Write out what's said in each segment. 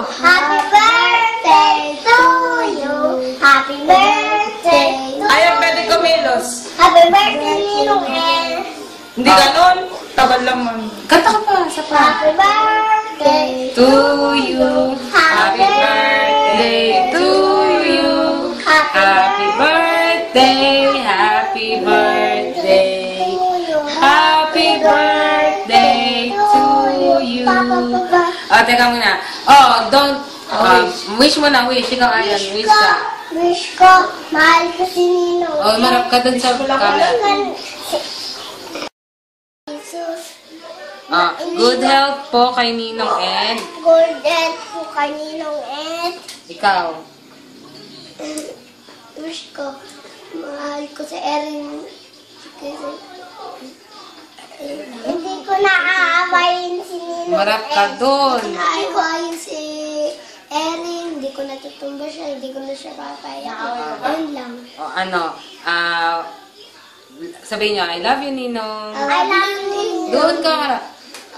Happy birthday to you. Happy birthday to you. Ayaw pwede kumilos. Happy birthday, Ninong El. Hindi ganon. Tagal lang man. Kanta ka pa. Sa pa. Happy birthday To you. Happy birthday to you. Happy birthday. Happy birthday. Happy birthday to you. Oh, teka muna. Oh, don't. Wish mo na, wish. Ikaw, ayan. Wish ka. Wish ko, mahal ko si Ninong. Oh, marap ka dun sa camera. Jesus. Good health po kay Ninong Ed. Good health po kay Ninong Ed. Ikaw. Wish ko, mahal ko si Erin. Hindi ko naaawayin si Ninong Marap ka dun. Naaawayin si Erin. Hindi ko natutumba siya. Hindi ko na siya papayak. Ayun lang. O ano, sabihin niyo, I love you, Ninong. I love you, Ninong. Doon ka.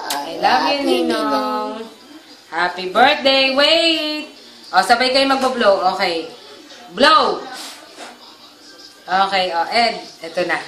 I love you, Ninong. Happy birthday. Wait. O, sabay kayo magbo-blow. Okay. Blow. Okay, Ed, eto na.